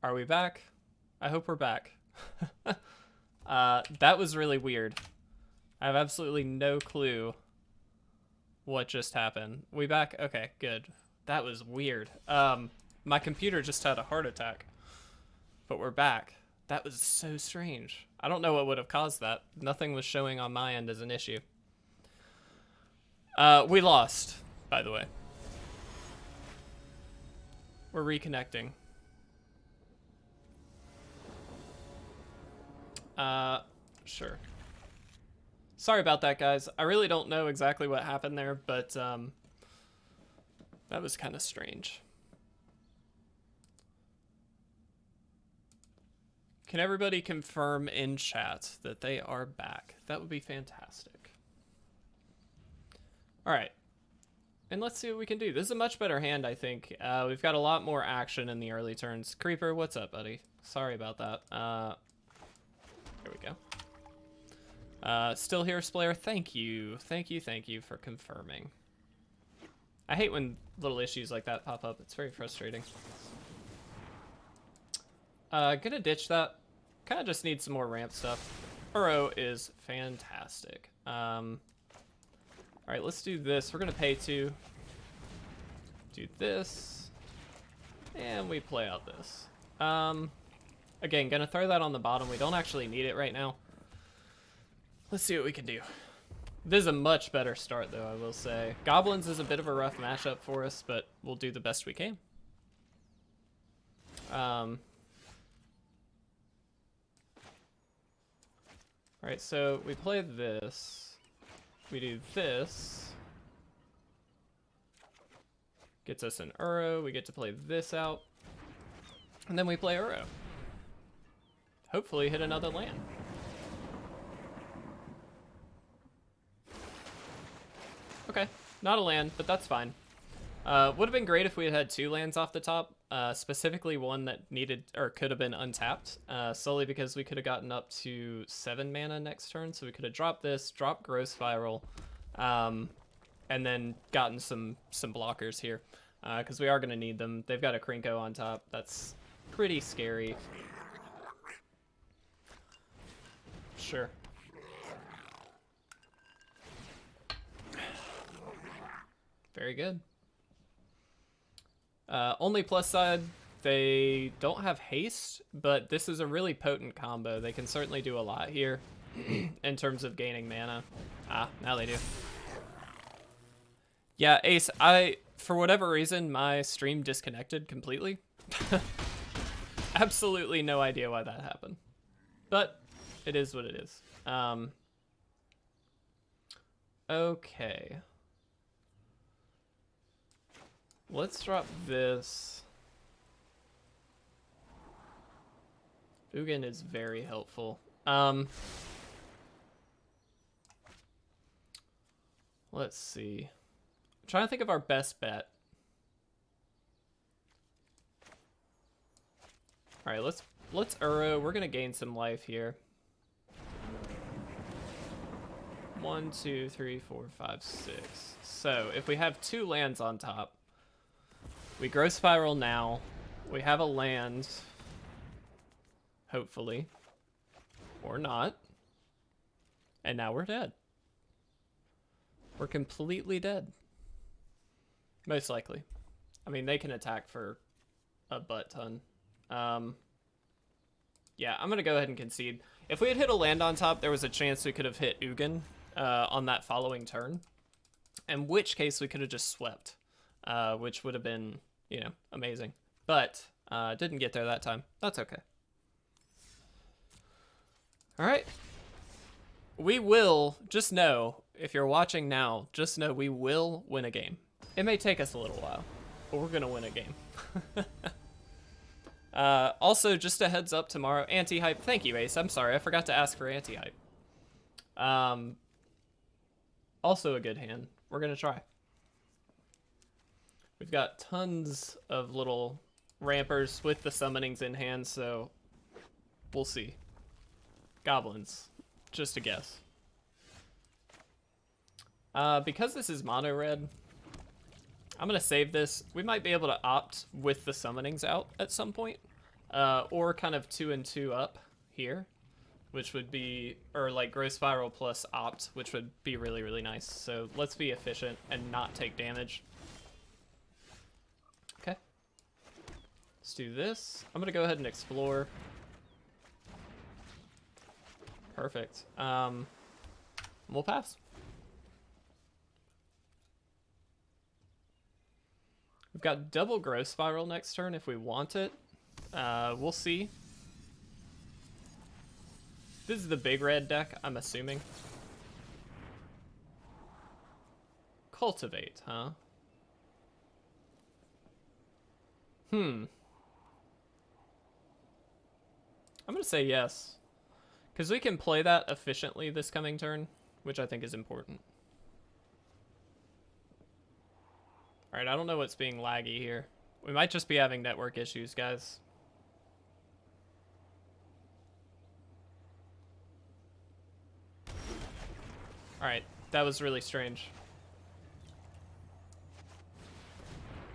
Are we back? I hope we're back. That was really weird. I have absolutely no clue what just happened. We back? Okay, good. That was weird. My computer just had a heart attack. But we're back. That was so strange. I don't know what would have caused that. Nothing was showing on my end as an issue. We lost, by the way. We're reconnecting. Sure. Sorry about that, guys. I really don't know exactly what happened there, but that was kind of strange. Can everybody confirm in chat that they are back? That would be fantastic. All right. And let's see what we can do. This is a much better hand, I think. We've got a lot more action in the early turns. Creeper, what's up, buddy? Sorry about that. Here we go. Still here, Splayer. Thank you. Thank you for confirming. I hate when little issues like that pop up. It's very frustrating. Gonna ditch that. Kind of just need some more ramp stuff. Burrow is fantastic. All right, let's do this. We're gonna pay to do this, and we play out this. Again, gonna throw that on the bottom. We don't actually need it right now. Let's see what we can do. This is a much better start, though, I will say. Goblins is a bit of a rough matchup for us, but we'll do the best we can. All right, so we play this. We do this. Gets us an Uro. We get to play this out. And then we play Uro. Hopefully hit another land. Okay, not a land, but that's fine. Would have been great if we had had 2 lands off the top, specifically one that needed or could have been untapped, solely because we could have gotten up to 7 mana next turn, so we could have dropped this, dropped Growth Spiral, and then gotten some blockers here, because we are going to need them. They've got a Krinko on top. That's pretty scary. Sure. Very good. Only plus side, they don't have haste, but this is a really potent combo. They can certainly do a lot here in terms of gaining mana. Ah, now they do. Yeah, Ace, for whatever reason, my stream disconnected completely. Absolutely no idea why that happened. But it is what it is. Okay. Let's drop this. Ugin is very helpful. Let's see. I'm trying to think of our best bet. All right, let's Uro. We're gonna gain some life here. 1, 2, 3, 4, 5, 6. So if we have 2 lands on top, we Growth Spiral now. We have a land, hopefully, or not. And now we're dead. We're completely dead. Most likely. I mean, they can attack for a butt ton. Yeah, I'm going to go ahead and concede. If we had hit a land on top, there was a chance we could have hit Ugin on that following turn. In which case, we could have just swept, which would have been, you know, amazing. But didn't get there that time. That's okay. All right. We will, just know, if you're watching now, just know we will win a game. It may take us a little while, but we're going to win a game. Also, just a heads up tomorrow, anti-hype. Thank you, Ace. I'm sorry, I forgot to ask for anti-hype. Also a good hand. We're going to try. We've got tons of little rampers with the summonings in hand, so we'll see. Goblins. Just a guess. Because this is mono red, I'm going to save this. We might be able to opt with the summonings out at some point. or kind of 2 and 2 up here, which would be, or like Growth Spiral plus Opt, which would be really, really nice. So let's be efficient and not take damage. Okay. Let's do this. I'm gonna go ahead and explore. Perfect. We'll pass. We've got double Growth Spiral next turn if we want it. We'll see. This is the big red deck, I'm assuming. Cultivate, huh? I'm gonna say yes. Because we can play that efficiently this coming turn, which I think is important. Alright, I don't know what's being laggy here. We might just be having network issues, guys. Alright, that was really strange.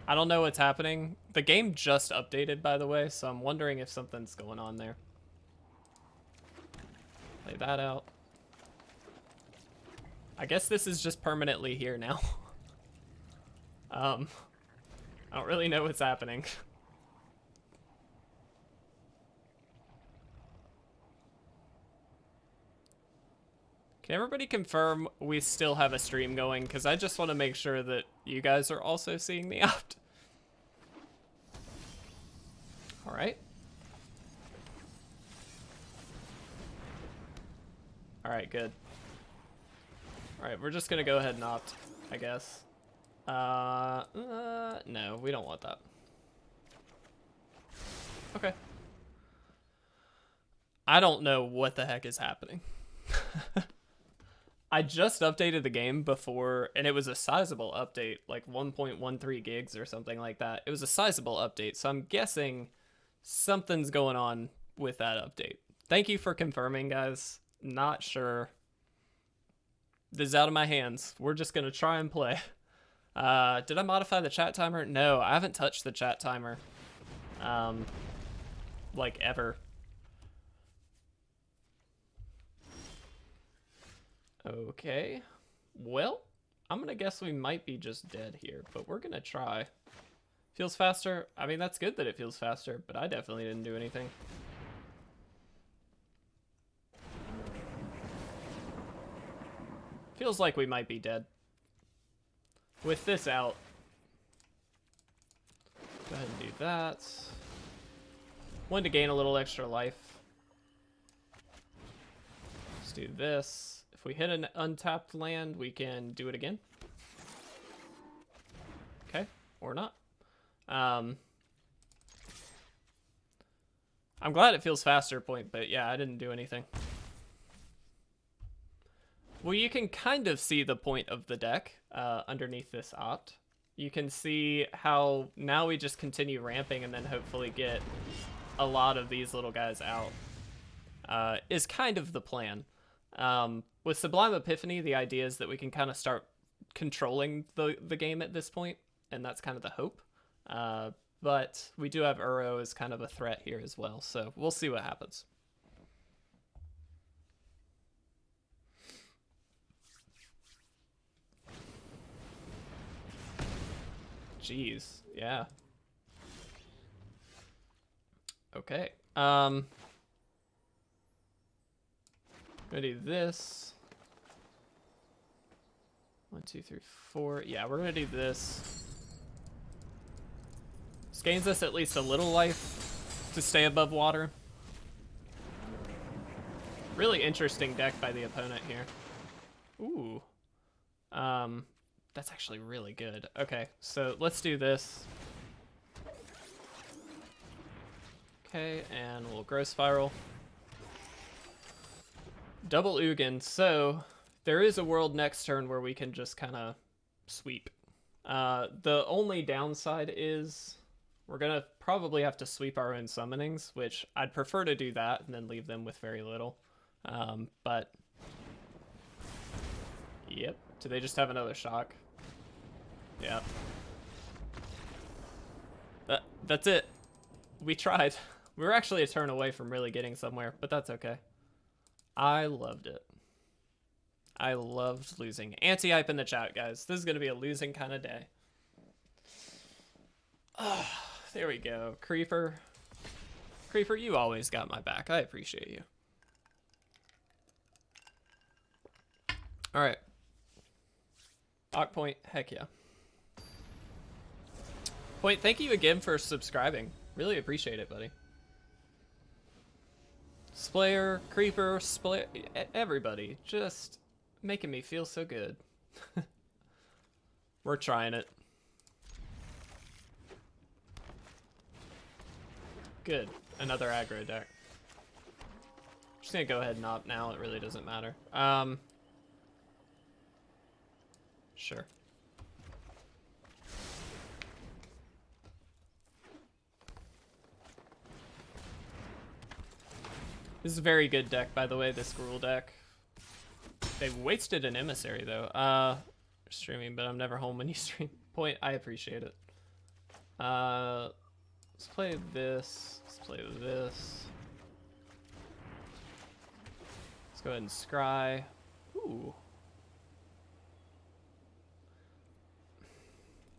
I don't know what's happening. The game just updated, by the way, so I'm wondering if something's going on there. Play that out. I guess this is just permanently here now. I don't really know what's happening. Can everybody confirm we still have a stream going? Because I just want to make sure that you guys are also seeing the opt. All right. All right, good. All right, we're just going to go ahead and opt, I guess. No, we don't want that. Okay. I don't know what the heck is happening. I just updated the game before, and it was a sizable update, like 1.13 gigs or something like that. It was a sizable update, so I'm guessing something's going on with that update. Thank you for confirming, guys. Not sure. This is out of my hands. We're just going to try and play. Did I modify the chat timer? No, I haven't touched the chat timer. Like ever. Okay. Well, I'm gonna guess we might be just dead here, but we're gonna try. Feels faster. I mean, that's good that it feels faster, but I definitely didn't do anything. Feels like we might be dead. With this out. Go ahead and do that. Wanted to gain a little extra life. Let's do this. If we hit an untapped land, we can do it again. Okay, or not. I'm glad it feels faster, point, but yeah, I didn't do anything. Well, you can kind of see the point of the deck underneath this opt. You can see how now we just continue ramping and then hopefully get a lot of these little guys out. Is kind of the plan. With Sublime Epiphany, the idea is that we can kind of start controlling the game at this point, and that's kind of the hope. But we do have Uro as kind of a threat here as well, so we'll see what happens. Jeez, yeah. Okay. I'm gonna do this. 1, 2, 3, 4. Yeah, we're gonna do this. This gains us at least a little life to stay above water. Really interesting deck by the opponent here. Ooh. That's actually really good. Okay, so let's do this. Okay, and we'll Growth Spiral. Double Ugin, so there is a world next turn where we can just kind of sweep. The only downside is we're going to probably have to sweep our own summonings, which I'd prefer to do that and then leave them with very little. But, yep. Do they just have another shock? Yep. That's it. We tried. We were actually a turn away from really getting somewhere, but that's okay. I loved it. I loved losing. Anti-hype in the chat, guys. This is going to be a losing kind of day. There we go. Creeper. Creeper, you always got my back. I appreciate you. All right. Ock Point, heck yeah. Point, thank you again for subscribing. Really appreciate it, buddy. Splayer, Creeper, Splayer, everybody. Just making me feel so good. We're trying it. Good. Another aggro deck. Just gonna go ahead and opt now. It really doesn't matter. Sure. This is a very good deck, by the way, this Gruul deck. They wasted an emissary, though. Streaming, but I'm never home when you stream. Point, I appreciate it. Let's play this. Let's play this. Let's go ahead and scry. Ooh.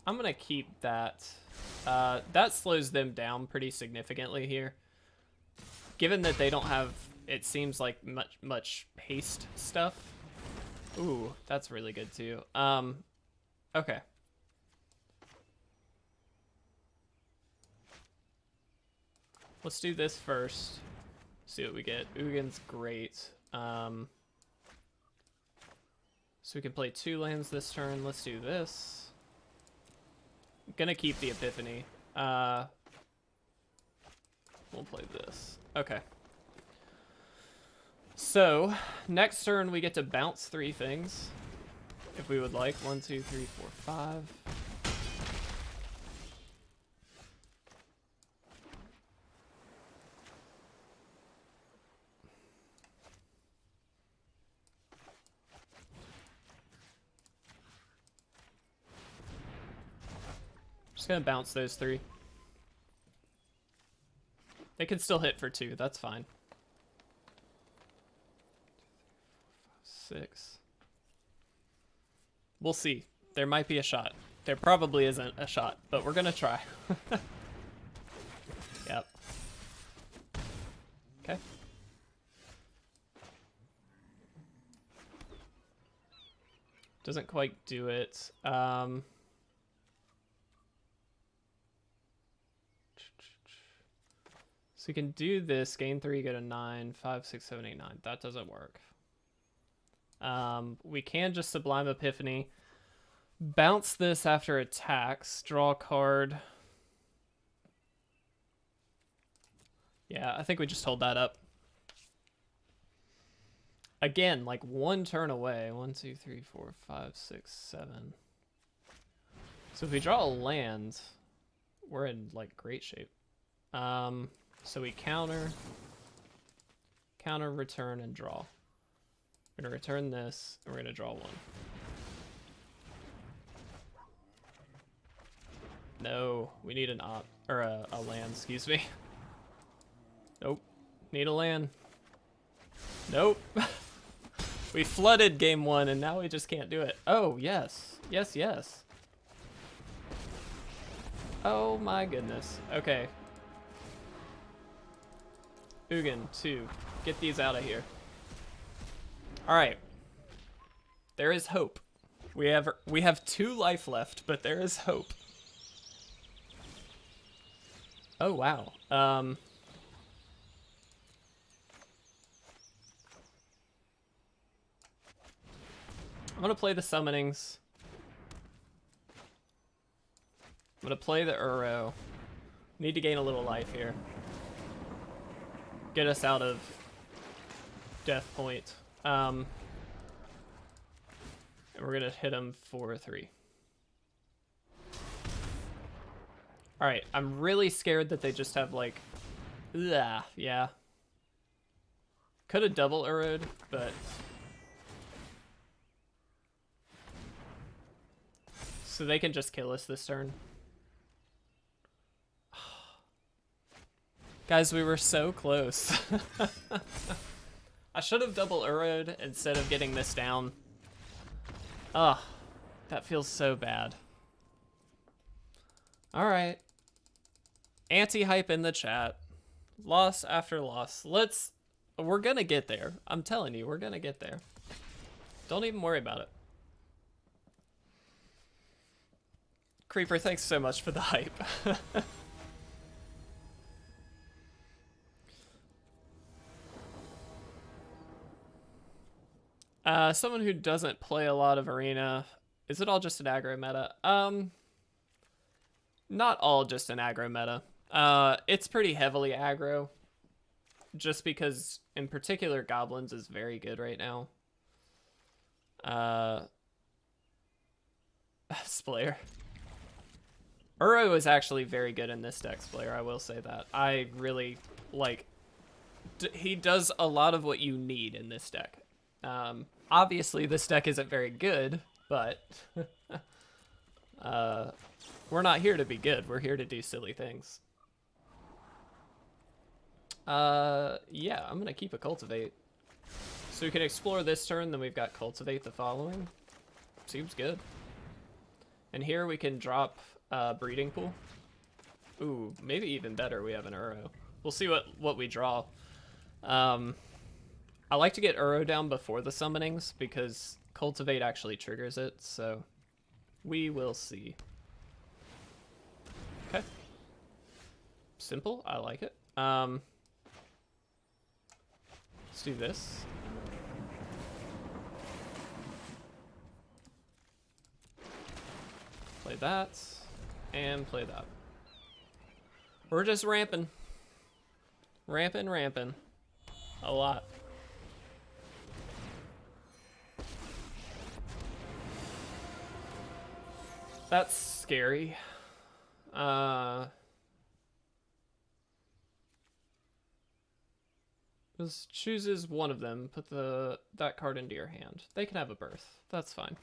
I'm gonna keep that. That slows them down pretty significantly here. Given that they don't have, it seems like much haste stuff. Ooh, that's really good too. Okay. Let's do this first. See what we get. Ugin's great. So we can play 2 lands this turn. Let's do this. I'm gonna keep the Epiphany. We'll play this. Okay. So, next turn we get to bounce 3 things. If we would like. 1, 2, 3, 4, 5. Just gonna bounce those 3. They can still hit for 2, that's fine. 6. We'll see. There might be a shot. There probably isn't a shot, but we're gonna try. Yep. Okay. Doesn't quite do it. So we can do this, gain 3, go to 9, 5, 6, 7, 8, 9. That doesn't work. We can just Sublime Epiphany. Bounce this after attacks. Draw a card. Yeah, I think we just hold that up. Again, like 1 turn away. 1, 2, 3, 4, 5, 6, 7. So if we draw a land, we're in like great shape. So we counter, return, and draw. We're gonna return this, and we're gonna draw 1. No, we need an op, or a land, excuse me. Nope, need a land. Nope. We flooded game 1, and now we just can't do it. Oh, yes, yes, yes. Oh my goodness, okay. Ugin, 2, get these out of here. All right, there is hope. We have 2 life left, but there is hope. Oh wow. I'm gonna play the summonings. I'm gonna play the Uro. Need to gain a little life here. Get us out of death point. And we're gonna hit him for 3. Alright, I'm really scared that they just have like... yeah. Could have double Uro'd, but... So they can just kill us this turn. Guys, we were so close. I should have double Uro'd instead of getting this down. Ugh, that feels so bad. Alright. Anti-hype in the chat. Loss after loss. We're gonna get there. I'm telling you, we're gonna get there. Don't even worry about it. Creeper, thanks so much for the hype. Someone who doesn't play a lot of Arena, is it all just an aggro meta? Not all just an aggro meta. It's pretty heavily aggro, just because, in particular, Goblins is very good right now. Splayer. Uro is actually very good in this deck, Splayer, I will say that. I really, like, he does a lot of what you need in this deck. Obviously, this deck isn't very good, but we're not here to be good. We're here to do silly things. Yeah, I'm gonna keep a Cultivate. So we can explore this turn, then we've got Cultivate the following. Seems good. And here we can drop Breeding Pool. Ooh, maybe even better, we have an Uro. We'll see what we draw. I like to get Uro down before the summonings because Cultivate actually triggers it, so we will see. Okay. Simple, I like it. Let's do this. Play that, and play that. We're just ramping. Ramping. A lot. That's scary. Just chooses one of them, put that card into your hand. They can have a birth. That's fine.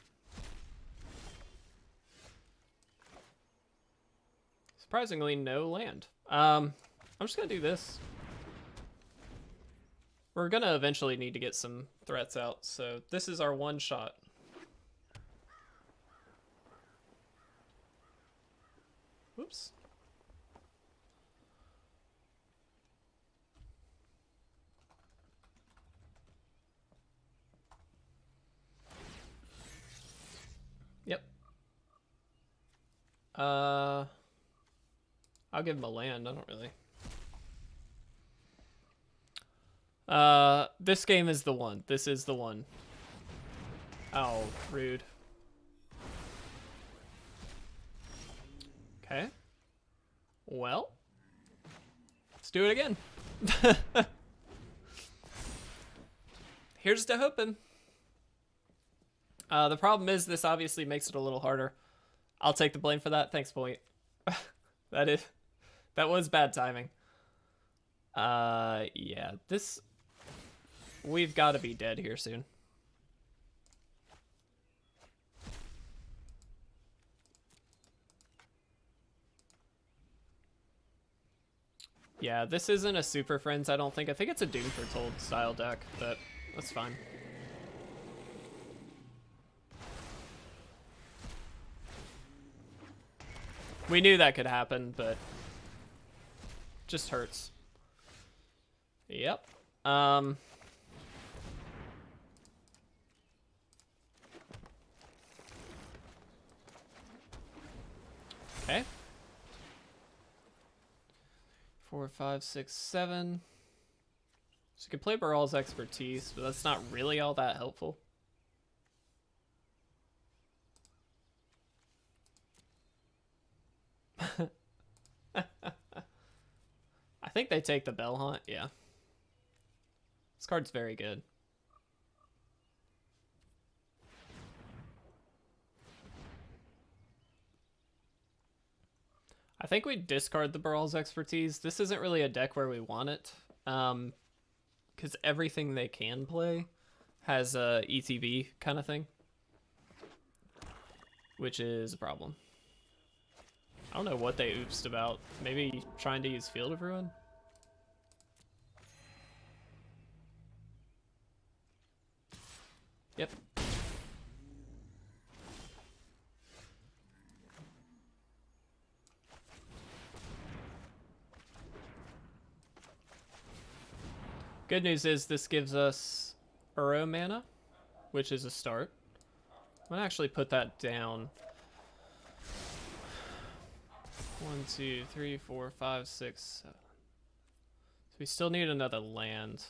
Surprisingly, no land. I'm just gonna do this. We're gonna eventually need to get some threats out, so this is our one shot. Whoops. Yep. I'll give him a land, I don't really. This game is the one. This is the one. Oh, rude. Okay. Well, let's do it again. Here's to hoping. The problem is this obviously makes it a little harder. I'll take the blame for that. Thanks, Point. That was bad timing. Yeah, we've got to be dead here soon. Yeah, this isn't a Super Friends, I don't think. I think it's a Doom Foretold style deck, but that's fine. We knew that could happen, but just hurts. Yep. Okay. 4, 5, 6, 7. So you can play Baral's Expertise, but that's not really all that helpful. I think they take the Bell Hunt, yeah. This card's very good. I think we discard the Baral's Expertise. This isn't really a deck where we want it, because everything they can play has a ETB kind of thing, which is a problem. I don't know what they oopsed about. Maybe trying to use Field of Ruin? Yep. Good news is this gives us Uro mana, which is a start. I'm gonna actually put that down. 1, 2, 3, 4, 5, 6, 7. So we still need another land.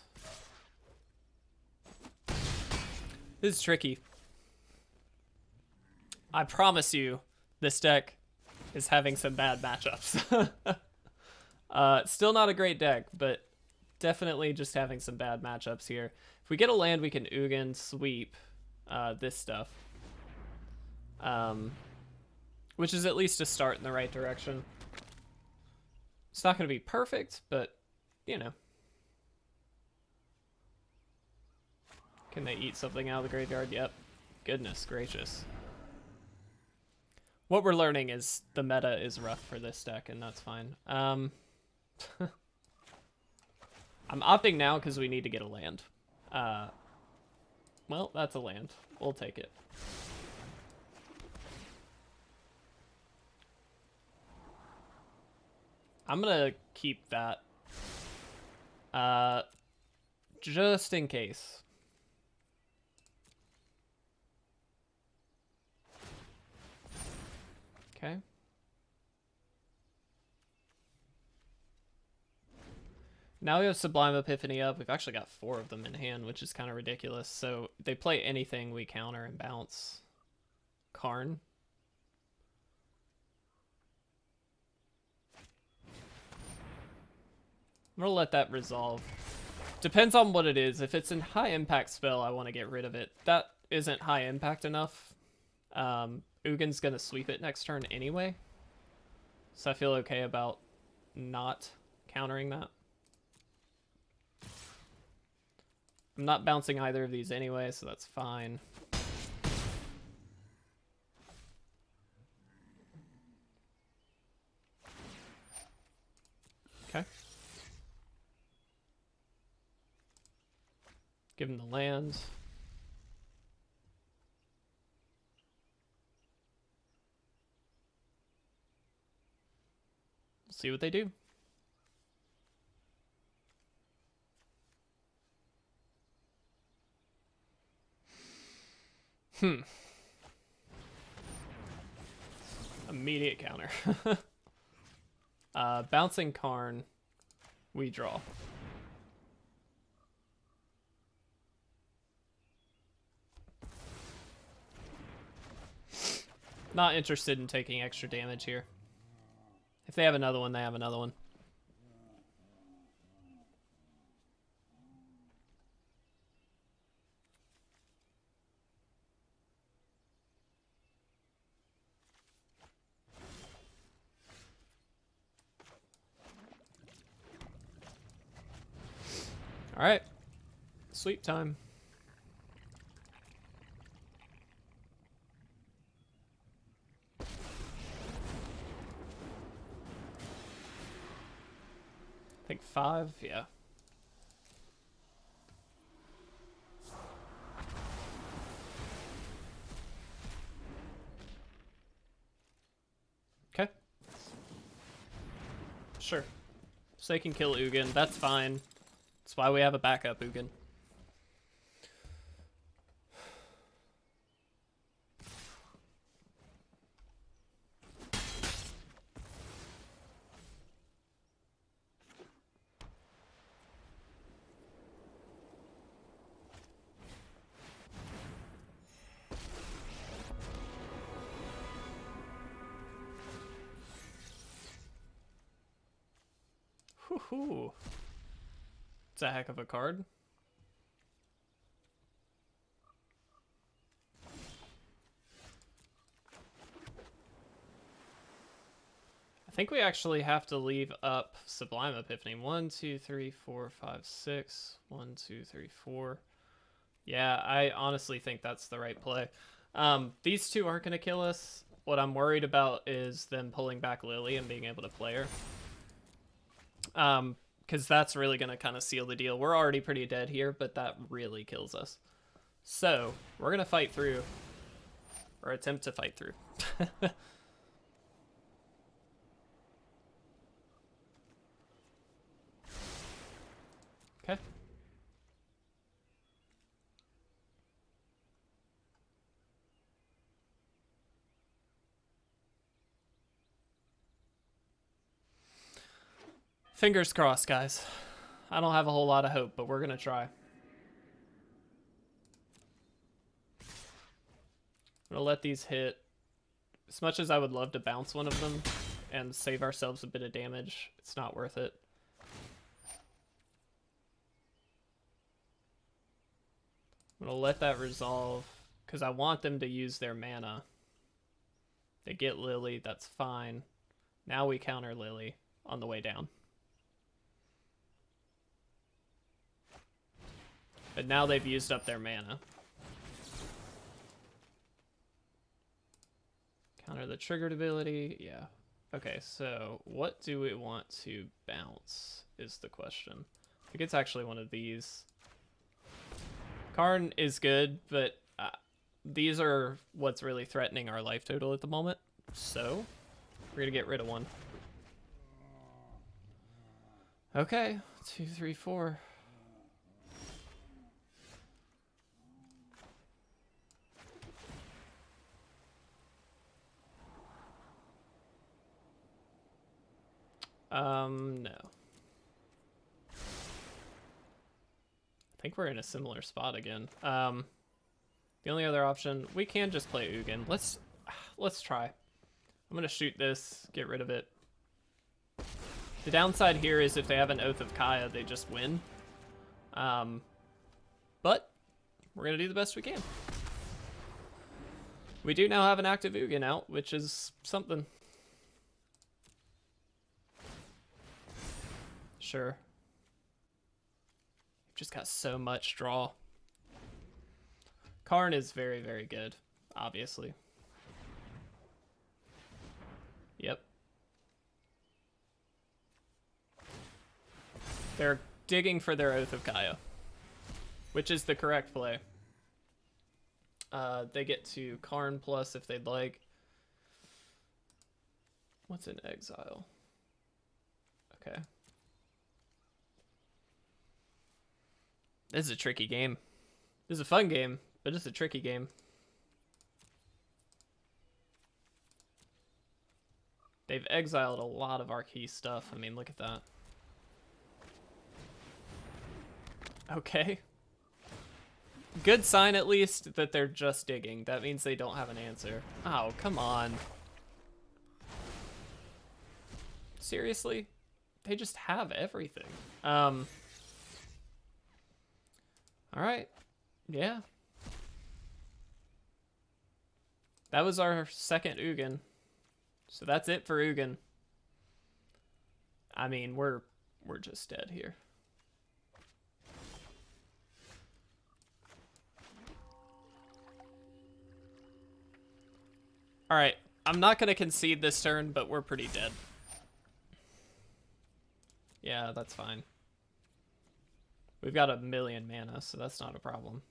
This is tricky. I promise you, this deck is having some bad matchups. Still not a great deck, but definitely just having some bad matchups here. If we get a land, we can Ugin sweep this stuff. Which is at least a start in the right direction. It's not going to be perfect, but, you know. Can they eat something out of the graveyard? Yep. Goodness gracious. What we're learning is the meta is rough for this deck, and that's fine. I'm opting now because we need to get a land. Well, that's a land. We'll take it. I'm gonna keep that. Just in case. Okay. Now we have Sublime Epiphany up. We've actually got 4 of them in hand, which is kind of ridiculous. So they play anything, we counter and bounce. Karn. I'm gonna let that resolve. Depends on what it is. If it's a high impact spell, I want to get rid of it. That isn't high impact enough. Ugin's gonna sweep it next turn anyway. So I feel okay about not countering that. I'm not bouncing either of these anyway, so that's fine. Okay. Give him the land. We'll see what they do. Immediate counter. Bouncing Karn. We draw. Not interested in taking extra damage here. If they have another one, they have another one. All right, sweep time. I think 5, yeah. Okay. Sure. So they can kill Ugin, that's fine. That's why we have a backup Ugin. Whoo-hoo. It's a heck of a card. I think we actually have to leave up Sublime Epiphany. 1, 2, 3, 4, 5, 6. 1, 2, 3, 4. Yeah, I honestly think that's the right play. These two aren't going to kill us. What I'm worried about is them pulling back Lily and being able to play her. Because that's really going to kind of seal the deal. We're already pretty dead here, but that really kills us. So, we're going to fight through, or attempt to fight through. Okay. Fingers crossed, guys. I don't have a whole lot of hope, but we're going to try. I'm going to let these hit. As much as I would love to bounce one of them and save ourselves a bit of damage, it's not worth it. I'm going to let that resolve because I want them to use their mana. They get Lily, that's fine. Now we counter Lily on the way down. But now they've used up their mana. Counter the triggered ability, yeah. Okay, so what do we want to bounce is the question. I think it's actually one of these. Karn is good, but these are what's really threatening our life total at the moment. So, we're gonna get rid of one. Okay, 2, 3, 4. No. I think we're in a similar spot again. The only other option, we can just play Ugin. Let's try. I'm gonna shoot this, get rid of it. The downside here is if they have an Oath of Kaya, they just win. But we're gonna do the best we can. We do now have an active Ugin out, which is something. Sure. Just got so much draw. Karn is very, very good, obviously. Yep. They're digging for their Oath of Kaya, which is the correct play. They get to Karn plus if they'd like. What's in exile? Okay. This is a tricky game. This is a fun game, but it's a tricky game. They've exiled a lot of our key stuff. I mean, look at that. Okay. Good sign, at least, that they're just digging. That means they don't have an answer. Oh, come on. Seriously? They just have everything. Alright. Yeah. That was our second Ugin. So that's it for Ugin. I mean, we're just dead here. Alright. I'm not going to concede this turn, but we're pretty dead. Yeah, that's fine. We've got 1,000,000 mana, so that's not a problem.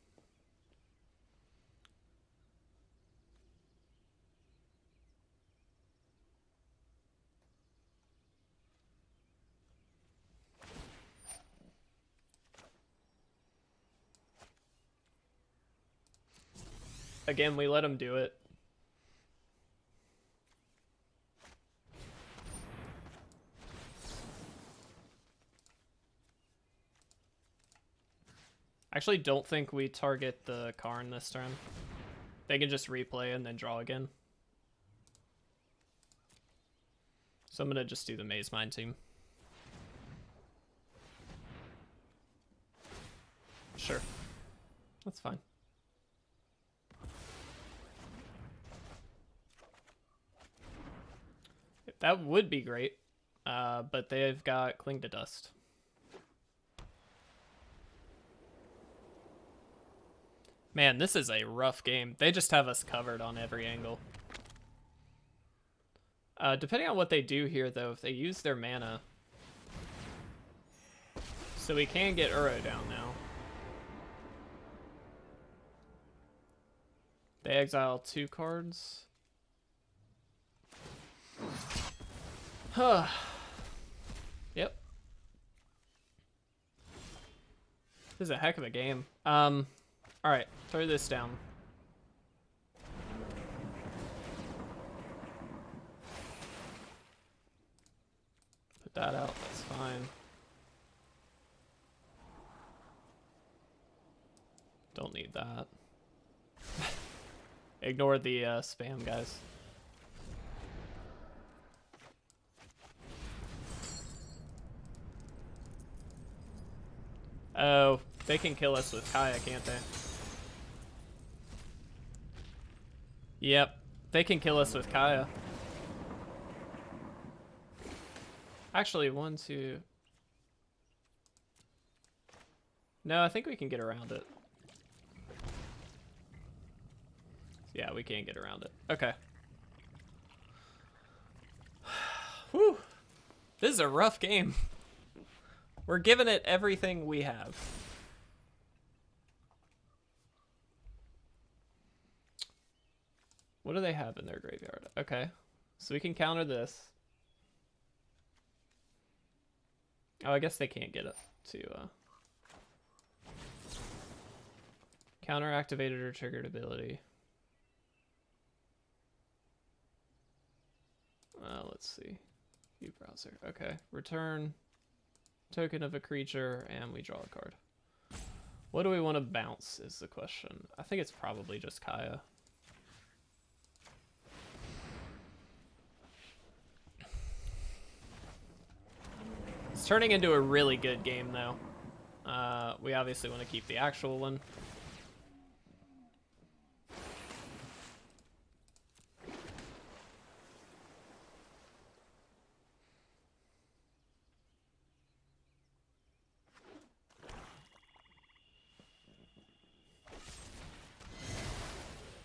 Again, we let him do it. I actually don't think we target the Karn this turn. They can just replay and then draw again. So I'm gonna just do the Maze Mine team. Sure. That's fine. That would be great. But they've got Cling to Dust. Man, this is a rough game. They just have us covered on every angle. Depending on what they do here, though, if they use their mana. So we can get Uro down now. They exile 2 cards. Huh. Yep. This is a heck of a game. Alright, throw this down. Put that out, that's fine. Don't need that. Ignore the spam, guys. Oh, they can kill us with Kaya, can't they? Yep, they can kill us with Kaya. Actually, 1, 2... No, I think we can get around it. Yeah, we can't get around it. Okay. Whew. This is a rough game. We're giving it everything we have. What do they have in their graveyard? Okay. So we can counter this. Oh, I guess they can't get it to... Counter activated or triggered ability. Let's see. View browser. Okay. Return token of a creature, and we draw a card. What do we want to bounce is the question. I think it's probably just Kaya. It's turning into a really good game, though. We obviously want to keep the actual one.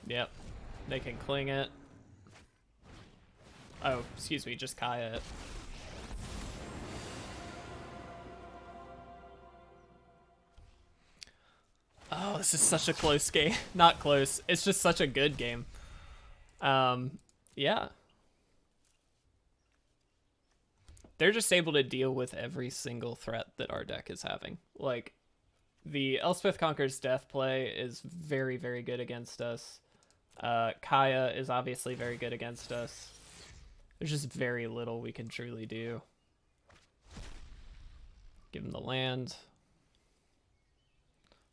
Yep, they can cling it. Oh, excuse me, just Kaya it. Oh, this is such a close game. Not close, it's just such a good game. Yeah. They're just able to deal with every single threat that our deck is having. Like, the Elspeth Conquers Death play is very, very good against us. Kaya is obviously very good against us. There's just very little we can truly do. Give him the land.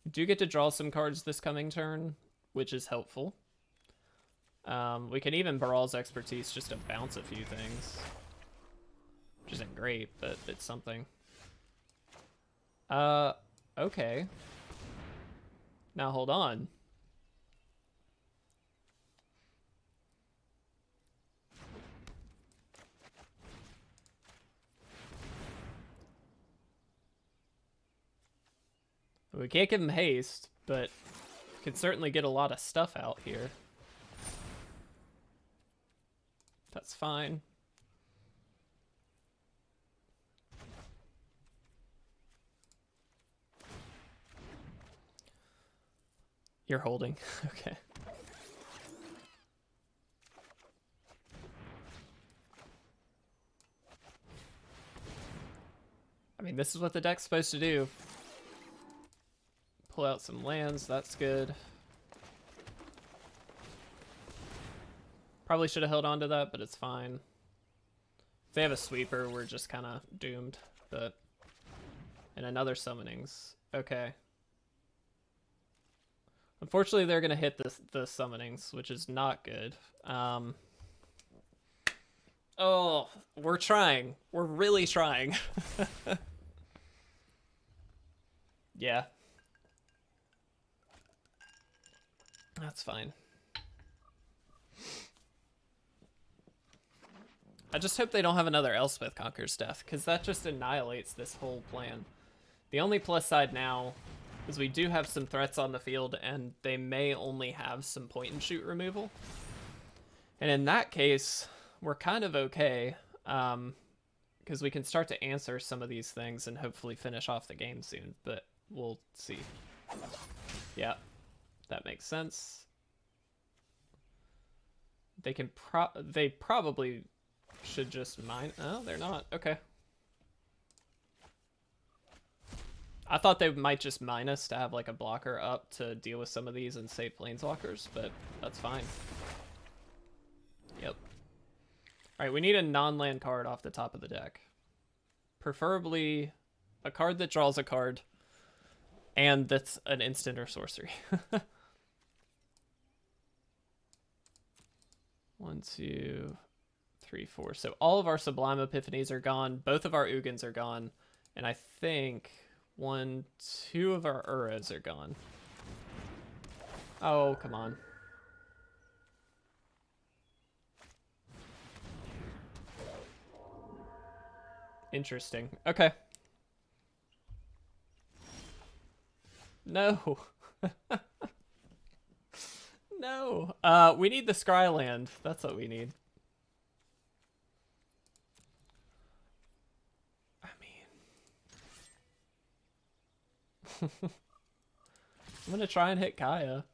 We do get to draw some cards this coming turn, which is helpful. We can even Baral's Expertise just to bounce a few things. Which isn't great, but it's something. Okay. Now hold on. We can't give him haste, but we could certainly get a lot of stuff out here. That's fine. You're holding. Okay. I mean, this is what the deck's supposed to do. Pull out some lands, that's good. Probably should have held on to that, but it's fine. If they have a sweeper, we're just kind of doomed. But and another summonings. Okay. Unfortunately, they're gonna hit the summonings, which is not good. Oh, we're trying. We're really trying. Yeah. That's fine. I just hope they don't have another Elspeth Conquers Death, because that just annihilates this whole plan. The only plus side now is we do have some threats on the field, and they may only have some point and shoot removal. And in that case, we're kind of okay, because we can start to answer some of these things and hopefully finish off the game soon, but we'll see. Yeah, that makes sense. They can they probably should just mine. Oh, they're not. Okay. I thought they might just mine us to have like a blocker up to deal with some of these and save planeswalkers, but that's fine. Yep. Alright, we need a non-land card off the top of the deck. Preferably a card that draws a card and that's an instant or sorcery. 1, 2, 3, 4. So all of our Sublime Epiphanies are gone. Both of our Ugins are gone. And I think 1, 2 of our Uros are gone. Oh, come on. Interesting. Okay. No. No. We need the Scryland. That's what we need. I mean... I'm gonna try and hit Kaya.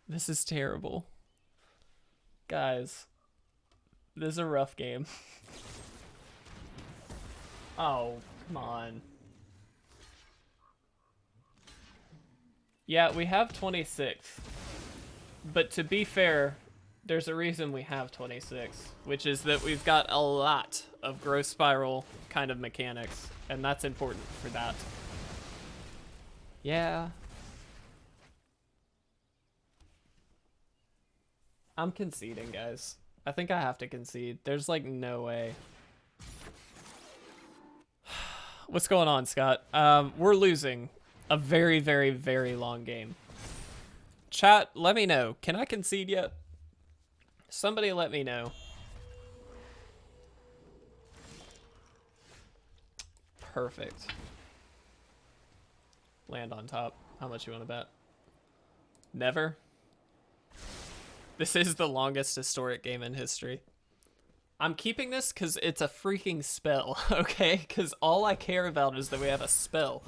This is terrible. Guys. This is a rough game. Oh, come on. Yeah, we have 26. But to be fair, there's a reason we have 26, which is that we've got a lot of growth spiral kind of mechanics, and that's important for that. Yeah. I'm conceding, guys. I think I have to concede. There's like no way. What's going on, Scott? We're losing a very, very, very long game. Chat, let me know. Can I concede yet? Somebody let me know. Perfect. Land on top. How much you want to bet? Never? This is the longest historic game in history. I'm keeping this because it's a freaking spell, okay? Because all I care about is that we have a spell.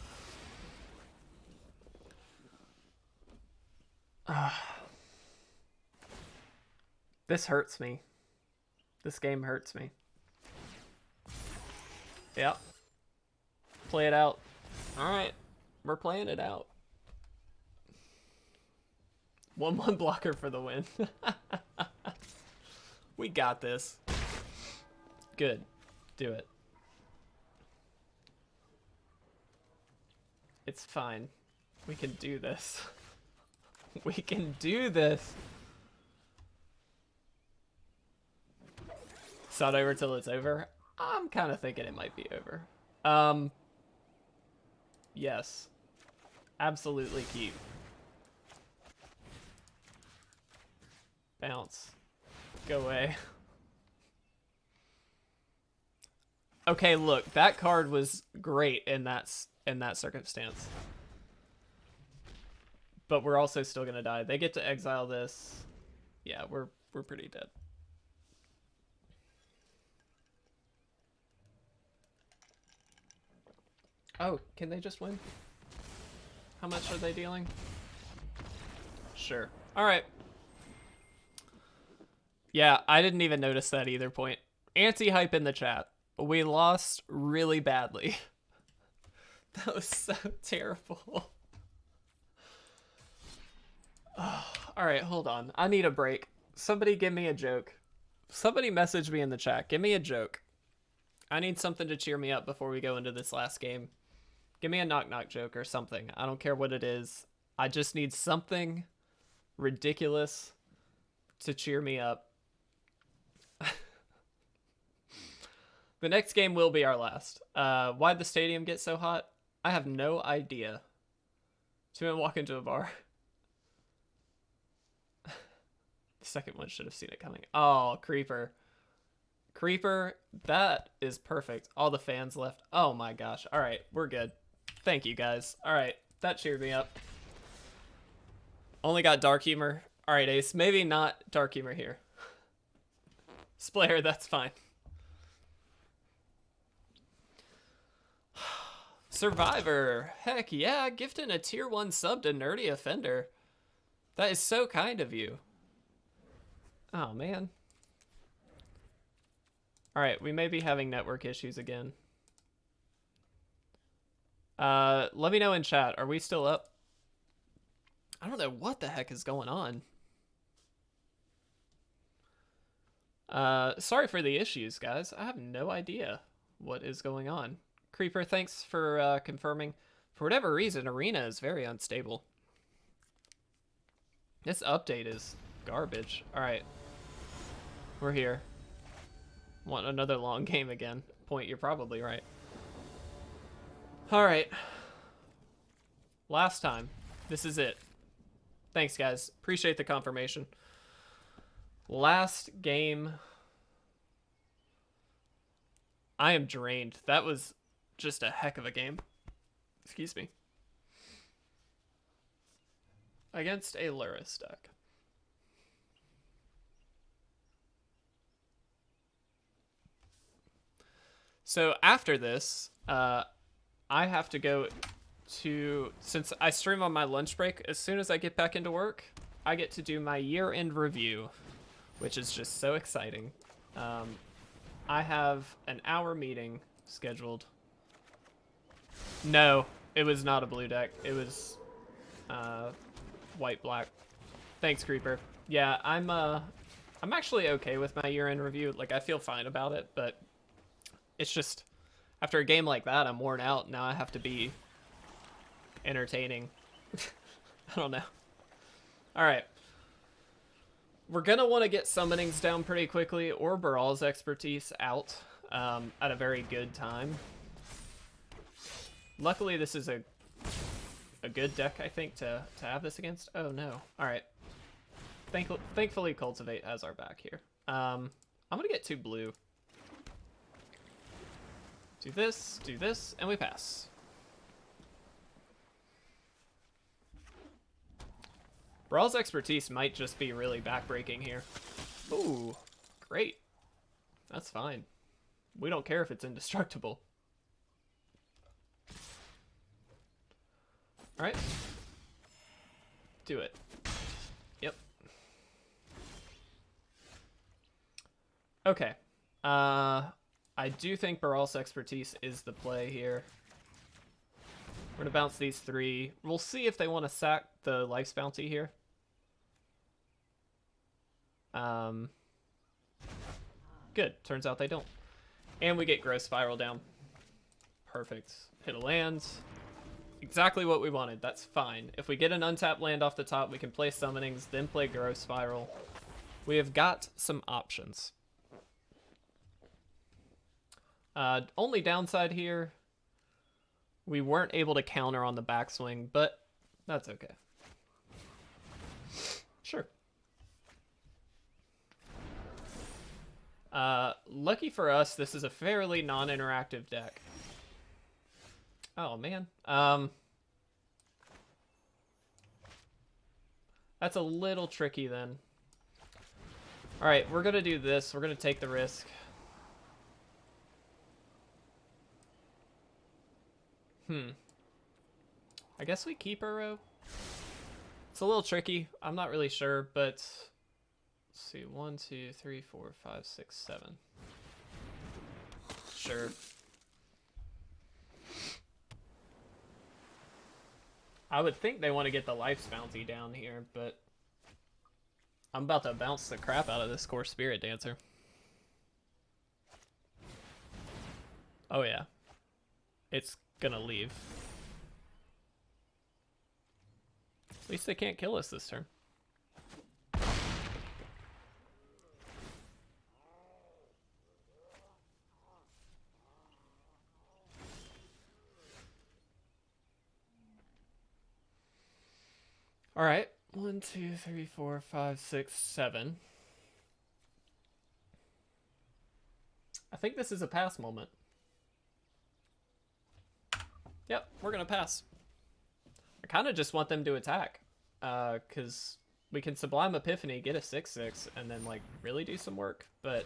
This hurts me. This game hurts me. Yep. Play it out. Alright. We're playing it out. 1/1 blocker for the win. We got this. Good. Do it. It's fine. We can do this. We can do this. It's not over till it's over. I'm kind of thinking it might be over. Yes. Absolutely keep. Bounce. Go away. Okay, look, that card was great in that circumstance. But we're also still gonna die. They get to exile this. Yeah, we're pretty dead. Oh, can they just win? How much are they dealing? Sure. Alright. Yeah, I didn't even notice that either point. Anti-hype in the chat. We lost really badly. That was so terrible. Oh, alright, hold on. I need a break. Somebody give me a joke. Somebody message me in the chat. Give me a joke. I need something to cheer me up before we go into this last game. Give me a knock-knock joke or something. I don't care what it is. I just need something ridiculous to cheer me up. The next game will be our last. Why'd the stadium get so hot? I have no idea. Two men walk into a bar. The second one should have seen it coming. Oh, Creeper. Creeper, that is perfect. All the fans left. Oh my gosh. All right, we're good. Thank you, guys. All right, that cheered me up. Only got Dark Humor. All right, Ace, maybe not Dark Humor here. Splayer, that's fine. Survivor. Heck yeah, gifting a tier 1 sub to Nerdy Offender. That is so kind of you. Oh, man. Alright, we may be having network issues again. Let me know in chat. Are we still up? I don't know what the heck is going on. Sorry for the issues, guys. I have no idea what is going on. Creeper, thanks for confirming. For whatever reason, Arena is very unstable. This update is garbage. Alright. We're here. Want another long game again. Point, you're probably right. Alright. Last time. This is it. Thanks, guys. Appreciate the confirmation. Last game. I am drained. That was just a heck of a game. Excuse me. Against a Luris deck. So after this, I have to go to, since I stream on my lunch break, as soon as I get back into work, I get to do my year-end review, which is just so exciting. I have an hour meeting scheduled. No, it was not a blue deck. It was white-black. Thanks, Creeper. Yeah, I'm actually okay with my year-end review. Like, I feel fine about it, but it's just, after a game like that, I'm worn out. Now I have to be entertaining. I don't know. All right. We're going to want to get summonings down pretty quickly, or Baral's expertise out at a very good time. Luckily, this is a good deck, I think, to have this against. Oh, no. All right. Thankfully, Cultivate has our back here. I'm going to get 2 blue. Do this, and we pass. Baral's expertise might just be really backbreaking here. Ooh, great. That's fine. We don't care if it's indestructible. Alright. Do it. Yep. Okay. I do think Baral's expertise is the play here. We're going to bounce these 3. We'll see if they want to sack the Life's Bounty here. Good. Turns out they don't. And we get Growth Spiral down. Perfect. Hit a land. Exactly what we wanted. That's fine. If we get an untapped land off the top, we can play Summonings, then play Growth Spiral. We have got some options. Only downside here, we weren't able to counter on the backswing, but that's okay. Sure. Lucky for us, this is a fairly non-interactive deck. Oh, man. That's a little tricky then. Alright, we're gonna do this. We're gonna take the risk. I guess we keep Uro. It's a little tricky. I'm not really sure, but let's see. 1, 2, 3, 4, 5, 6, 7. Sure. I would think they want to get the Life's Bounty down here, but I'm about to bounce the crap out of this Core Spirit Dancer. Oh yeah. It's gonna leave. At least they can't kill us this turn. All right. 1, 2, 3, 4, 5, 6, 7. I think this is a pass moment. Yep, we're gonna pass. I kind of just want them to attack, because we can Sublime Epiphany, get a 6/6, and then like really do some work. But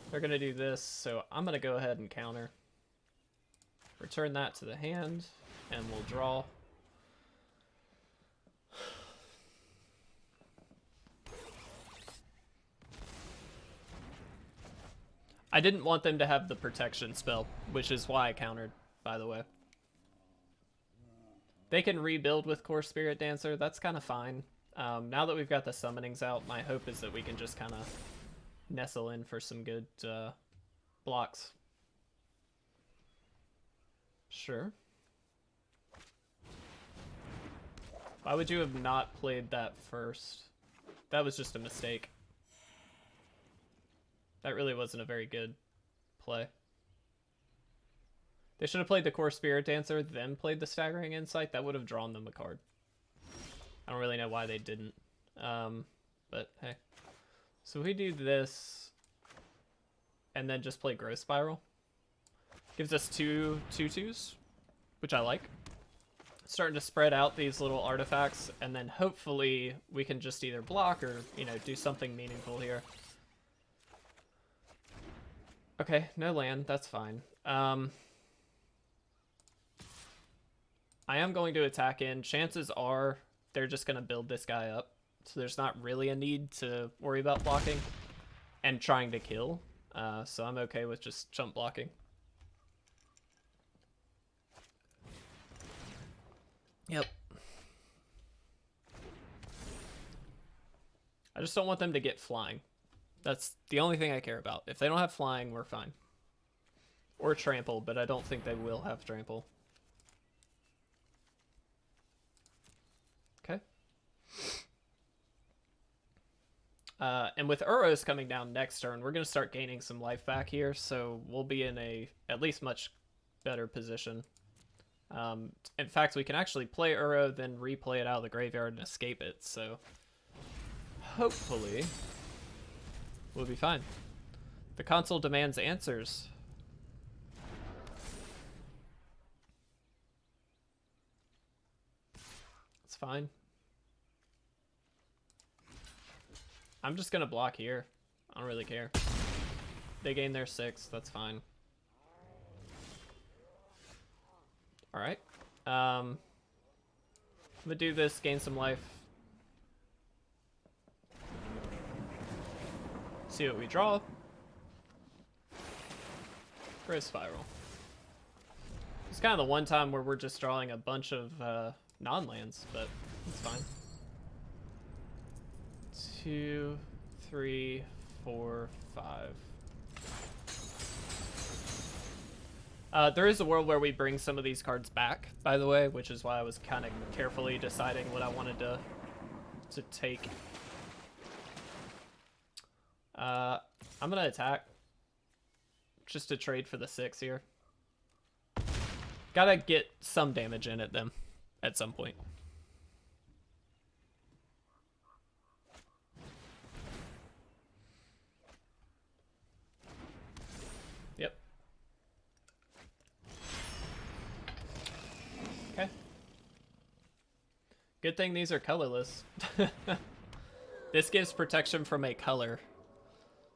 they're gonna do this, so I'm gonna go ahead and counter. Return that to the hand, and we'll draw. I didn't want them to have the protection spell, which is why I countered, by the way. They can rebuild with Core Spirit Dancer. That's kind of fine. Now that we've got the summonings out, my hope is that we can just kind of nestle in for some good blocks. Sure. Why would you have not played that first? That was just a mistake. That really wasn't a very good play. They should have played the Core Spirit Dancer, then played the Staggering Insight. That would have drawn them a card. I don't really know why they didn't. But hey. So we do this, and then just play Growth Spiral. Gives us two 2/2s, which I like. Starting to spread out these little artifacts, and then hopefully we can just either block or, you know, do something meaningful here. Okay, no land, that's fine. I am going to attack in. Chances are they're just going to build this guy up, so there's not really a need to worry about blocking and trying to kill. So I'm okay with just jump blocking. Yep. I just don't want them to get flying. That's the only thing I care about. If they don't have flying, we're fine. Or trample, but I don't think they will have trample. Okay. And with Uros coming down next turn, we're going to start gaining some life back here, so we'll be in a at least much better position. In fact, we can actually play Uro, then replay it out of the graveyard and escape it, so hopefully we'll be fine. The console demands answers. It's fine. I'm just gonna block here. I don't really care. They gain their 6, that's fine. Alright. I'm gonna do this, gain some life. See what we draw. Growth Spiral. It's kind of the one time where we're just drawing a bunch of non-lands, but it's fine. 2, 3, 4, 5. There is a world where we bring some of these cards back, by the way, which is why I was kind of carefully deciding what I wanted to take. I'm gonna attack just to trade for the 6 here. Gotta get some damage in at them at some point. Yep. Okay. Good thing these are colorless. This gives protection from a color.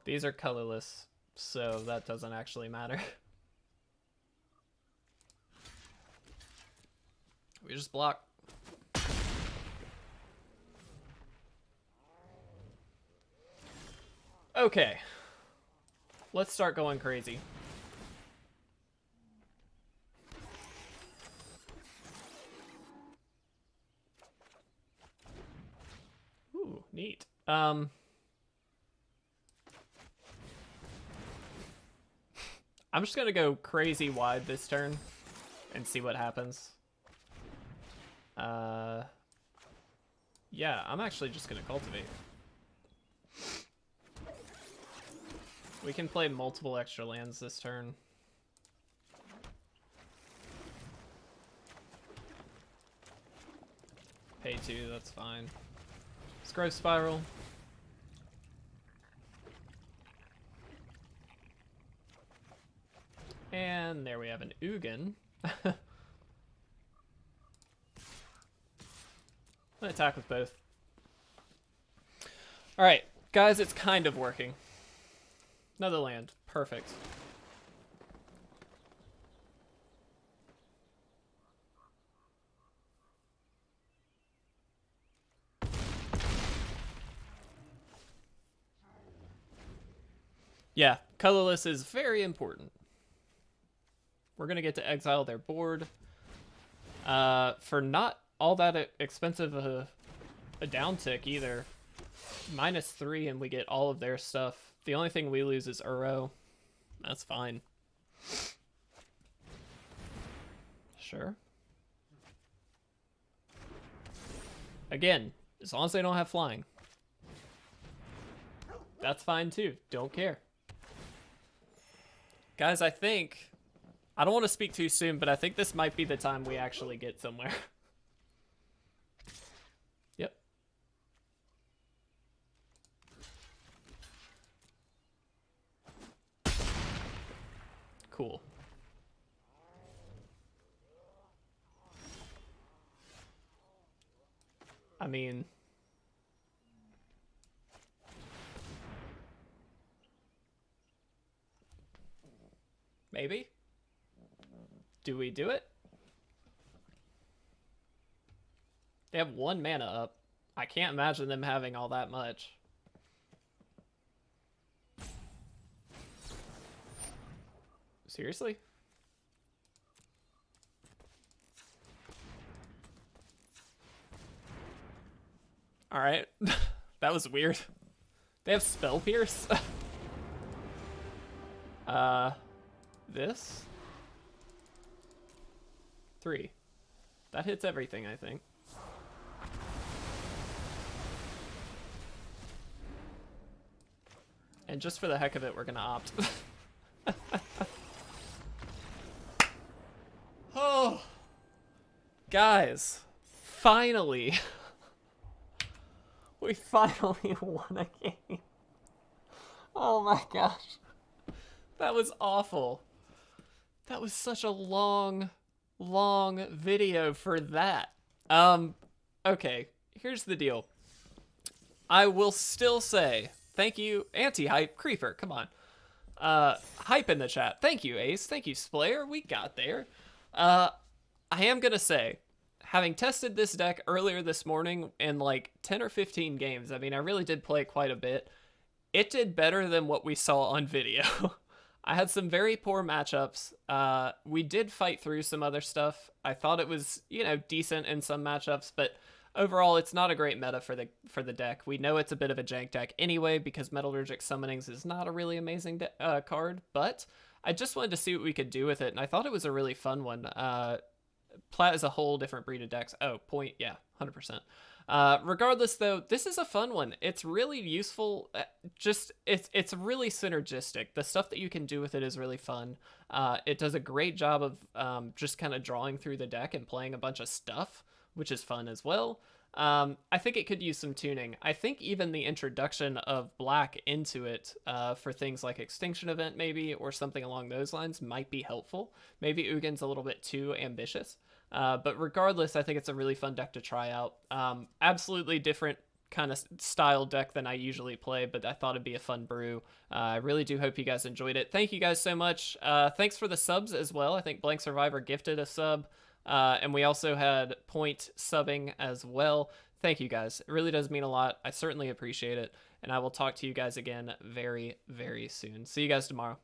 These are colorless, so that doesn't actually matter. We just block. Okay. Let's start going crazy. Ooh, neat. I'm just gonna go crazy wide this turn and see what happens. Yeah, I'm actually just gonna cultivate. We can play multiple extra lands this turn. Pay 2, that's fine. Let's Growth Spiral. And there we have an Ugin. I'm gonna attack with both. Alright, guys, it's kind of working. Another land. Perfect. Yeah, colorless is very important. We're going to get to exile their board. For not all that expensive a downtick either. -3 and we get all of their stuff. The only thing we lose is Uro. That's fine. Sure. Again, as long as they don't have flying. That's fine too. Don't care. Guys, I don't want to speak too soon, but I think this might be the time we actually get somewhere. Yep. Cool. I mean, maybe? Do we do it? They have 1 mana up. I can't imagine them having all that much. Seriously? Alright. That was weird. They have Spell Pierce? This? 3. That hits everything, I think. And just for the heck of it, we're gonna opt. Oh, guys, finally. We finally won a game. Oh my gosh. That was awful. That was such a long video for that. Okay, here's the deal. I will still say thank you, anti-hype creeper, come on. Hype in the chat. Thank you, Ace. Thank you, Splayer. We got there. I am gonna say, having tested this deck earlier this morning in like 10 or 15 games, I mean, I really did play quite a bit. It did better than what we saw on video. I had some very poor matchups. We did fight through some other stuff. I thought it was, decent in some matchups, but overall, it's not a great meta for the deck. We know it's a bit of a jank deck anyway because Metallurgic Summonings is not a really amazing card, but I just wanted to see what we could do with it, and I thought it was a really fun one. Plat is a whole different breed of decks. Oh, point, yeah, 100%. Regardless, though, this is a fun one. It's really useful. It's really synergistic. The stuff that you can do with it is really fun. It does a great job of just kind of drawing through the deck and playing a bunch of stuff, which is fun as well. I think it could use some tuning. I think even the introduction of black into it for things like Extinction Event maybe, or something along those lines might be helpful. Maybe Ugin's a little bit too ambitious. But regardless, I think it's a really fun deck to try out. Absolutely different kind of style deck than I usually play, but I thought it'd be a fun brew. I really do hope you guys enjoyed it. Thank you guys so much. Thanks for the subs as well. I think Blank Survivor gifted a sub. And we also had Point subbing as well. Thank you guys. It really does mean a lot. I certainly appreciate it. And I will talk to you guys again very, very soon. See you guys tomorrow.